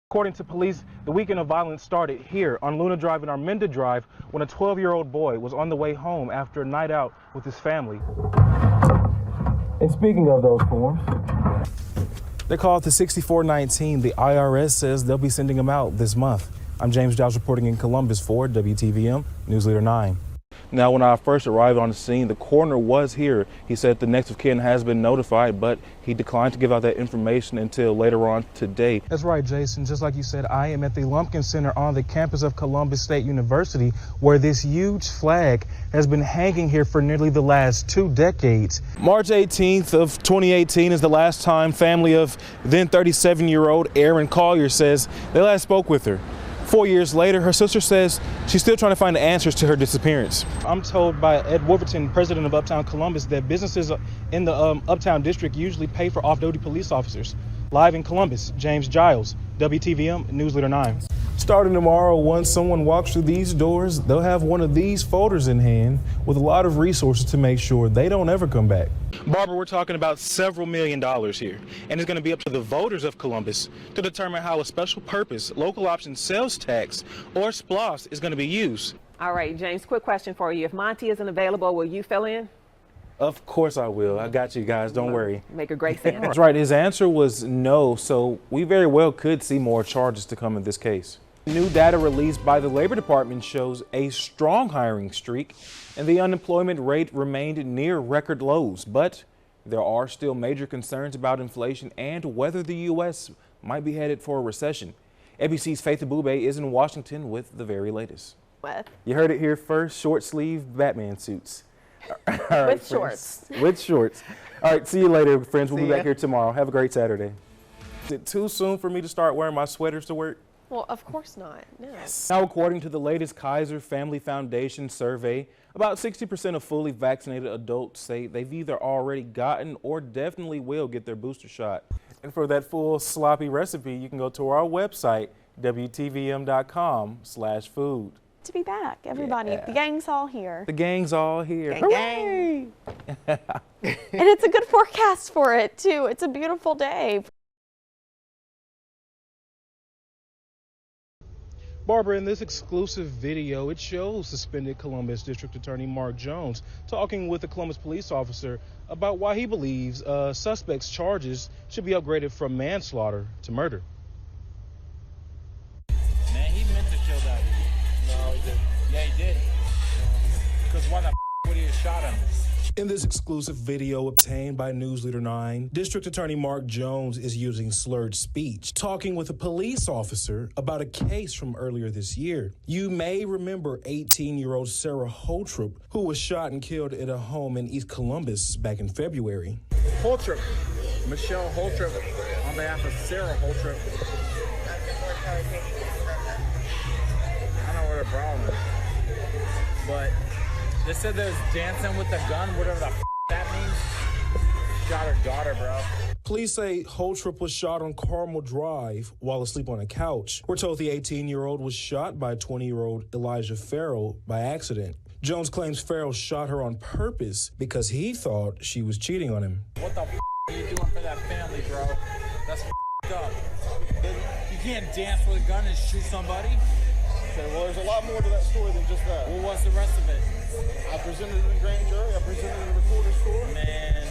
According to police, the weekend of violence started here on Luna Drive and Armenda Drive when a 12-year-old boy was on the way home after a night out with his family. And speaking of those forms, They're called the 6419. The IRS says they'll be sending them out this month. I'm James Giles reporting in Columbus for WTVM News Leader 9. Now, when I first arrived on the scene, the coroner was here. He said the next of kin has been notified, but he declined to give out that information until later on today. That's right, Jason. Just like you said, I am at the Lumpkin Center on the campus of Columbus State University, where this huge flag has been hanging here for nearly the last 2 decades. March 18th of 2018 is the last time family of then 37-year-old Erin Collier says they last spoke with her. 4 years later, her sister says she's still trying to find the answers to her disappearance. I'm told by Ed Wolverton, president of Uptown Columbus, that businesses in the Uptown district usually pay for off-duty police officers. Live in Columbus, James Giles, WTVM News Leader 9. Starting tomorrow, once someone walks through these doors, they'll have one of these folders in hand with a lot of resources to make sure they don't ever come back. Barbara, we're talking about several $1 million here, and it's going to be up to the voters of Columbus to determine how a special purpose local option sales tax, or SPLOST, is going to be used. All right, James, quick question for you. If Monty isn't available, will you fill in? Of course I will. I got you guys. Don't worry. Make a great Santa. That's right. His answer was no, so we very well could see more charges to come in this case. New data released by the Labor Department shows a strong hiring streak, and the unemployment rate remained near record lows. But there are still major concerns about inflation and whether the U.S. might be headed for a recession. ABC's Faith Abube is in Washington with the very latest. What? You heard it here first, short-sleeve Batman suits. All right, with shorts. With shorts. All right, see you later, friends. We'll be back here tomorrow. Have a great Saturday. Is it too soon for me to start wearing my sweaters to work? Well, of course not. No. Yes. Now, according to the latest Kaiser Family Foundation survey, about 60% of fully vaccinated adults say they've either already gotten or definitely will get their booster shot. And for that full sloppy recipe, you can go to our website, WTVM.com/food. To be back, everybody. Yeah. The gang's all here. The gang's all here. Gang, gang. And it's a good forecast for it, too. It's a beautiful day. Barbara, in this exclusive video, it shows suspended Columbus District Attorney Mark Jones talking with a Columbus police officer about why he believes suspect's charges should be upgraded from manslaughter to murder. Man, he meant to kill that. No, he didn't. Yeah, he did. Because why the would he have shot him? In this exclusive video obtained by News Leader 9, District Attorney Mark Jones is using slurred speech, talking with a police officer about a case from earlier this year. You may remember 18-year-old Sarah Holtrop, who was shot and killed at a home in East Columbus back in February. Holtrop. Michelle Holtrop on behalf of Sarah Holtrop. I don't know what her problem is. But they said there's dancing with the gun, whatever the that means. Shot her daughter, bro. Police say Holtrop was shot on Carmel Drive while asleep on a couch. We're told the 18-year-old was shot by 20-year-old Elijah Farrell by accident. Jones claims Farrell shot her on purpose because he thought she was cheating on him. What the are you doing for that family, bro? That's up. You can't dance with a gun and shoot somebody. Okay, well, there's a lot more to that story than just that. What was the rest of it? I presented it in grand jury. I presented it in the recorder's court. Man.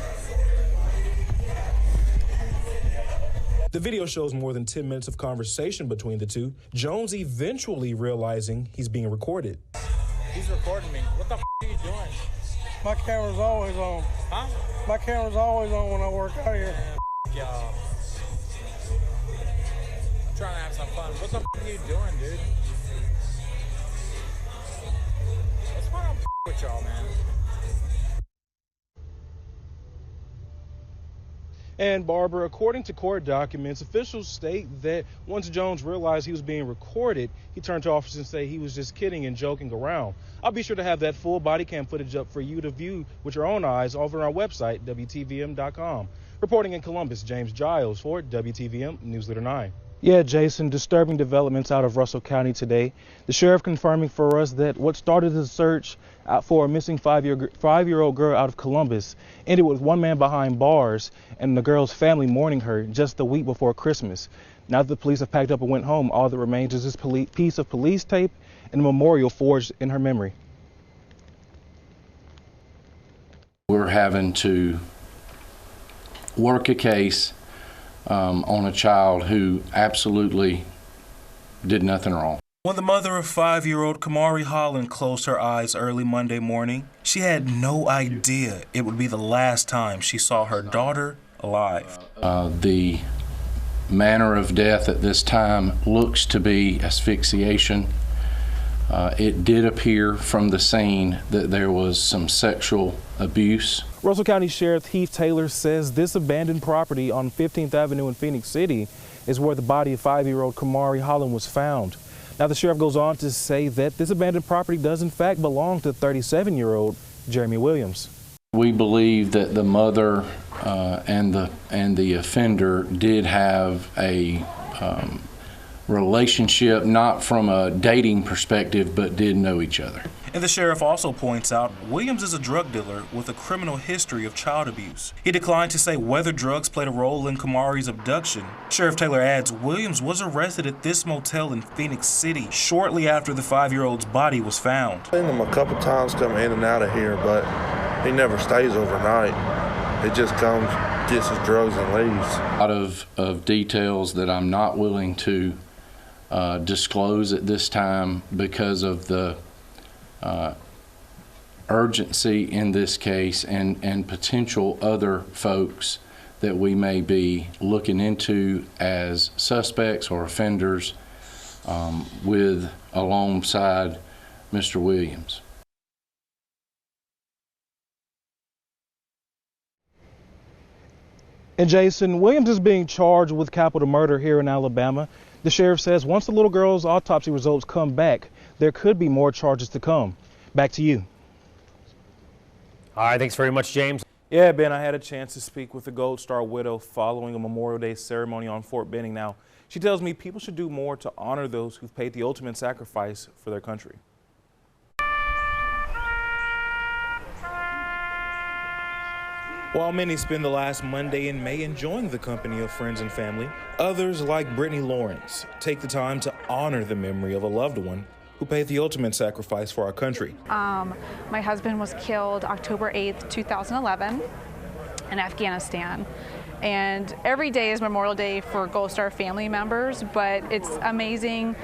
The video shows more than 10 minutes of conversation between the two, Jones eventually realizing he's being recorded. He's recording me. What the are you doing? My camera's always on. Huh? My camera's always on when I work out here. Man, y'all. I'm trying to have some fun. What the are you doing, dude? That's why I don't with y'all, man. And Barbara, according to court documents, officials state that once Jones realized he was being recorded, he turned to officers and said he was just kidding and joking around. I'll be sure to have that full body cam footage up for you to view with your own eyes over on our website, WTVM.com. Reporting in Columbus, James Giles for WTVM News Leader 9. Yeah, Jason, disturbing developments out of Russell County today. The sheriff confirming for us that what started the search for a missing five-year-old girl out of Columbus ended with one man behind bars and the girl's family mourning her just a week before Christmas. Now that the police have packed up and went home, all that remains is this piece of police tape and a memorial forged in her memory. We're having to work a case on a child who absolutely did nothing wrong. When the mother of 5-year-old Kamari Holland closed her eyes early Monday morning, she had no idea it would be the last time she saw her daughter alive. The manner of death at this time looks to be asphyxiation. It did appear from the scene that there was some sexual abuse. Russell County Sheriff Heath Taylor says this abandoned property on 15th Avenue in Phoenix City is where the body of 5-year-old Kamari Holland was found. Now, the sheriff goes on to say that this abandoned property does in fact belong to 37-year-old Jeremy Williams. We believe that the mother and the offender did have a relationship, not from a dating perspective, but did know each other. And the sheriff also points out Williams is a drug dealer with a criminal history of child abuse. He declined to say whether drugs played a role in Kamari's abduction. Sheriff Taylor adds Williams was arrested at this motel in Phoenix City shortly after the 5-year-old's body was found. I've seen him a couple times come in and out of here, but he never stays overnight. It just comes, gets his drugs and leaves. A lot of details that I'm not willing to disclose at this time because of the urgency in this case and potential other folks that we may be looking into as suspects or offenders alongside Mr. Williams. And Jason, Williams is being charged with capital murder here in Alabama. The sheriff says once the little girl's autopsy results come back, there could be more charges to come. Back to you. All right, thanks very much, James. Yeah, Ben, I had a chance to speak with the Gold Star widow following a Memorial Day ceremony on Fort Benning. Now, she tells me people should do more to honor those who've paid the ultimate sacrifice for their country. While many spend the last Monday in May enjoying the company of friends and family, others, like Brittany Lawrence, take the time to honor the memory of a loved one who paid the ultimate sacrifice for our country. My husband was killed October 8th, 2011 in Afghanistan. And every day is Memorial Day for Gold Star family members, but it's amazing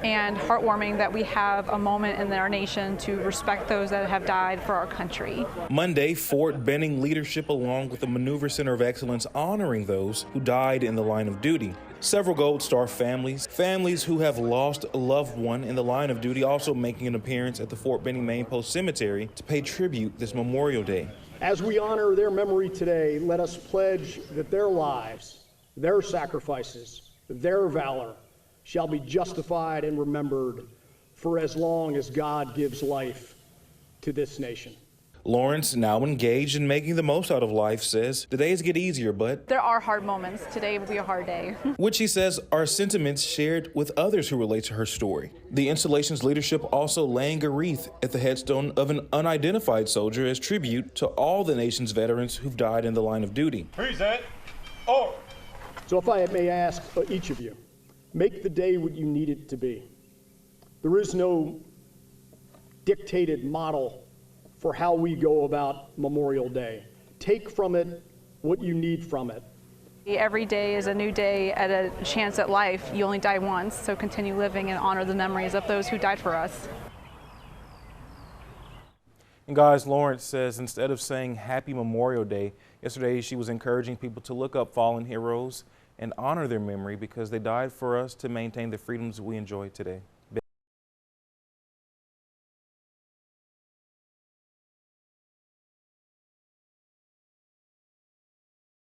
and heartwarming that we have a moment in our nation to respect those that have died for our country. Monday, Fort Benning leadership along with the Maneuver Center of Excellence honoring those who died in the line of duty. Several Gold Star families who have lost a loved one in the line of duty also making an appearance at the Fort Benning Main Post Cemetery to pay tribute this Memorial Day. As we honor their memory today, let us pledge that their lives, their sacrifices, their valor shall be justified and remembered for as long as God gives life to this nation. Lawrence, now engaged in making the most out of life, says the days get easier, but there are hard moments. Today will be a hard day. Which he says are sentiments shared with others who relate to her story. The installation's leadership also laying a wreath at the headstone of an unidentified soldier as tribute to all the nation's veterans who've died in the line of duty. Present. Oh. So if I may ask each of you, make the day what you need it to be. There is no dictated model for how we go about Memorial Day. Take from it what you need from it. Every day is a new day at a chance at life. You only die once, so continue living and honor the memories of those who died for us. And guys, Lawrence says instead of saying Happy Memorial Day, yesterday she was encouraging people to look up fallen heroes and honor their memory because they died for us to maintain the freedoms we enjoy today.